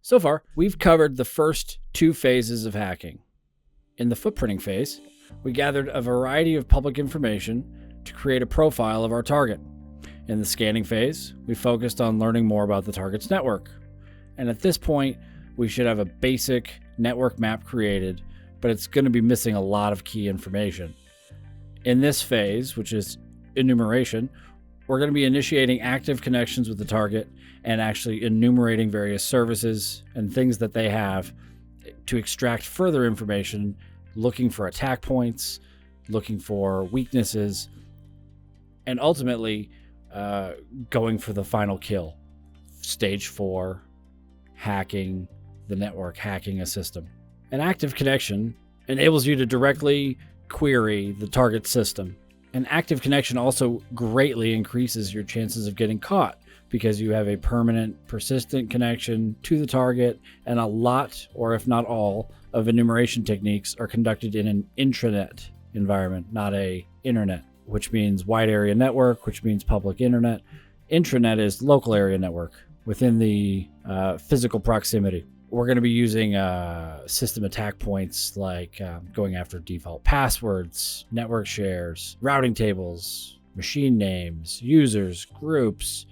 So far, we've covered the first two phases of hacking. In the footprinting phase, we gathered a variety of public information to create a profile of our target. In the scanning phase, we focused on learning more about the target's network. And at this point, we should have a basic network map created, but it's going to be missing a lot of key information. In this phase, which is enumeration, we're going to be initiating active connections with the target and actually enumerating various services and things that they have to extract further information, looking for attack points, looking for weaknesses, and ultimately going for the final kill. Stage 4, hacking the network, hacking a system. An active connection enables you to directly query the target system. An active connection also greatly increases your chances of getting caught because you have a permanent, persistent connection to the target, and a lot, or if not all, of enumeration techniques are conducted in an intranet environment, not a internet, which means wide area network, which means public internet. Intranet is local area network within the physical proximity. We're going to be using system attack points like going after default passwords, network shares, routing tables, machine names, users, groups,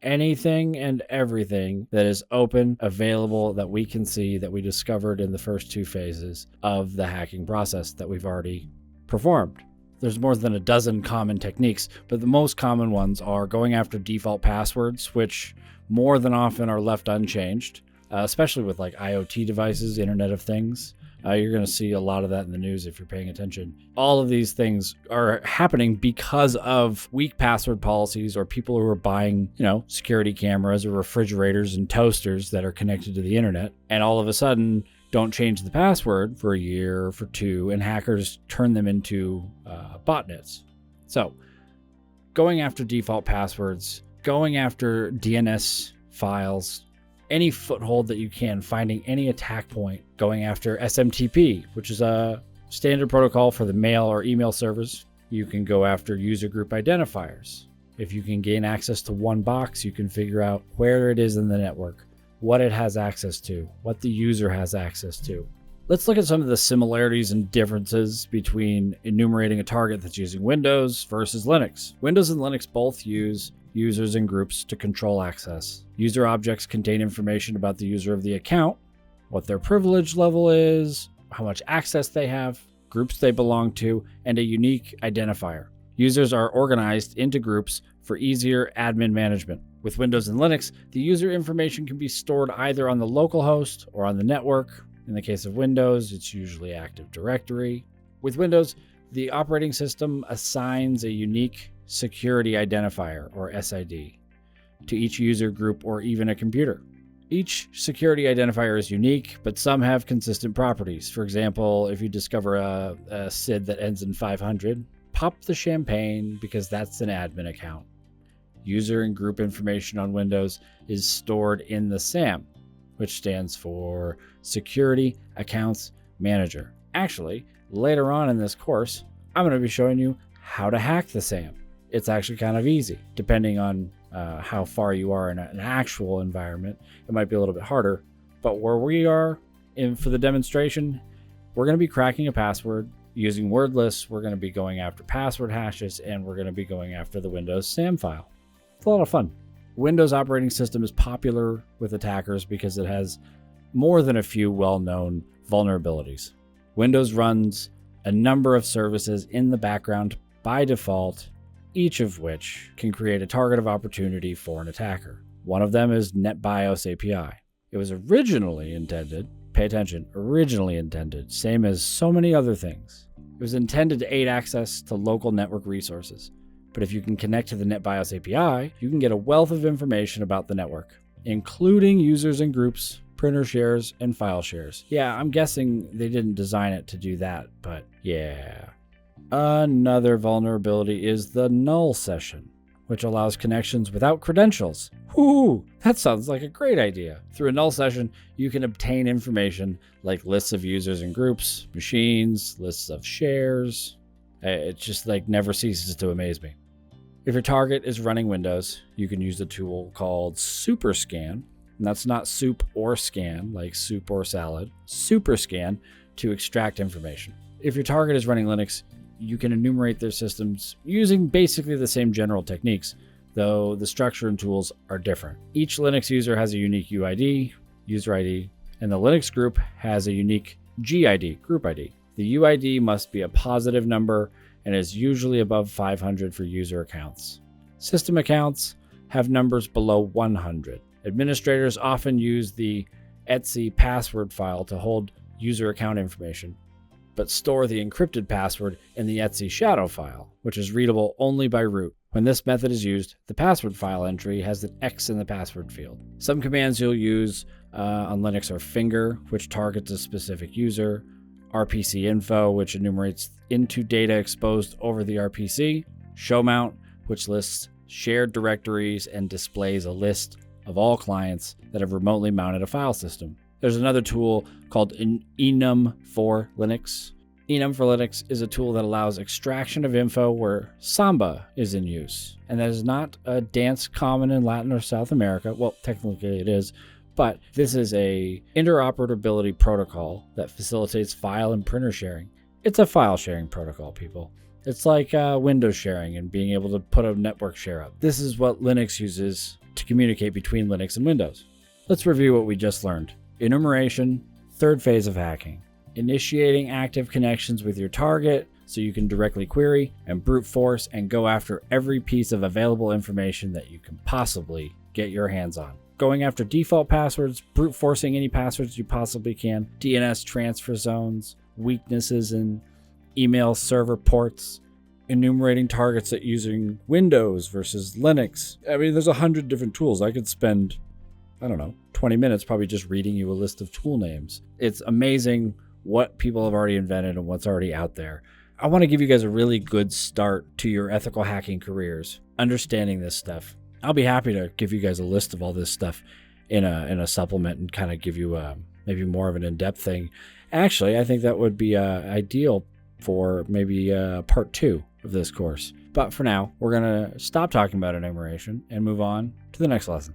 anything and everything that is open, available, that we can see, that we discovered in the first two phases of the hacking process that we've already performed. There's more than a dozen common techniques, but the most common ones are going after default passwords, which more than often are left unchanged. Especially with like IoT devices, Internet of Things. You're going to see a lot of that in the news if you're paying attention. All of these things are happening because of weak password policies or people who are buying, security cameras or refrigerators and toasters that are connected to the internet, and all of a sudden don't change the password for a year or for two, and hackers turn them into botnets. So going after default passwords, going after DNS files, any foothold that you can, finding any attack point, going after SMTP, which is a standard protocol for the mail or email servers. You can go after user group identifiers. If you can gain access to one box, you can figure out where it is in the network, what it has access to, what the user has access to. Let's look at some of the similarities and differences between enumerating a target that's using Windows versus Linux. Windows and Linux both use users and groups to control access. User objects contain information about the user of the account, what their privilege level is, how much access they have, groups they belong to, and a unique identifier. Users are organized into groups for easier admin management. With Windows and Linux, the user information can be stored either on the local host or on the network. In the case of Windows, it's usually Active Directory. With Windows, the operating system assigns a unique security identifier, or SID, to each user group or even a computer. Each security identifier is unique, but some have consistent properties. For example, if you discover a SID that ends in 500, pop the champagne because that's an admin account. User and group information on Windows is stored in the SAM, which stands for Security Accounts Manager. Actually, later on in this course, I'm going to be showing you how to hack the SAM. It's actually kind of easy, depending on how far you are in an actual environment. It might be a little bit harder, but where we are for the demonstration, we're going to be cracking a password using word lists. We're going to be going after password hashes, and we're going to be going after the Windows SAM file. It's a lot of fun. Windows operating system is popular with attackers because it has more than a few well-known vulnerabilities. Windows runs a number of services in the background by default, each of which can create a target of opportunity for an attacker. One of them is NetBIOS API. It was originally intended, pay attention, originally intended, same as so many other things. It was intended to aid access to local network resources. But if you can connect to the NetBIOS API, you can get a wealth of information about the network, including users and groups, printer shares, and file shares. Yeah, I'm guessing they didn't design it to do that, but yeah. Another vulnerability is the null session, which allows connections without credentials. Whoo, that sounds like a great idea. Through a null session, you can obtain information like lists of users and groups, machines, lists of shares. It just never ceases to amaze me. If your target is running Windows, you can use a tool called SuperScan, And that's not soup or scan, like soup or salad. Super scan to extract information. If your target is running Linux, you can enumerate their systems using basically the same general techniques, though the structure and tools are different. Each Linux user has a unique UID, user ID, and the Linux group has a unique GID, group ID. The UID must be a positive number and is usually above 500 for user accounts. System accounts have numbers below 100. Administrators often use the etc password file to hold user account information, but store the encrypted password in the etc shadow file, which is readable only by root. When this method is used, the password file entry has an X in the password field. Some commands you'll use on Linux are finger, which targets a specific user, RPC info, which enumerates into data exposed over the RPC, show mount, which lists shared directories and displays a list of all clients that have remotely mounted a file system. There's another tool called enum for Linux. Enum for Linux is a tool that allows extraction of info where Samba is in use. And that is not a dance common in Latin or South America. Well, technically it is, but this is a interoperability protocol that facilitates file and printer sharing. It's a file sharing protocol, people. It's like Windows sharing and being able to put a network share up. This is what Linux uses to communicate between Linux and Windows. Let's review what we just learned. Enumeration, third phase of hacking. Initiating active connections with your target so you can directly query and brute force and go after every piece of available information that you can possibly get your hands on. Going after default passwords, brute forcing any passwords you possibly can, DNS transfer zones, weaknesses in email server ports, enumerating targets at using Windows versus Linux. I mean, there's 100 different tools. I could spend, 20 minutes probably just reading you a list of tool names. It's amazing what people have already invented and what's already out there. I want to give you guys a really good start to your ethical hacking careers, understanding this stuff. I'll be happy to give you guys a list of all this stuff in a supplement and kind of give you maybe more of an in-depth thing. Actually, I think that would be ideal for maybe part 2 of this course. But for now, we're going to stop talking about enumeration and move on to the next lesson.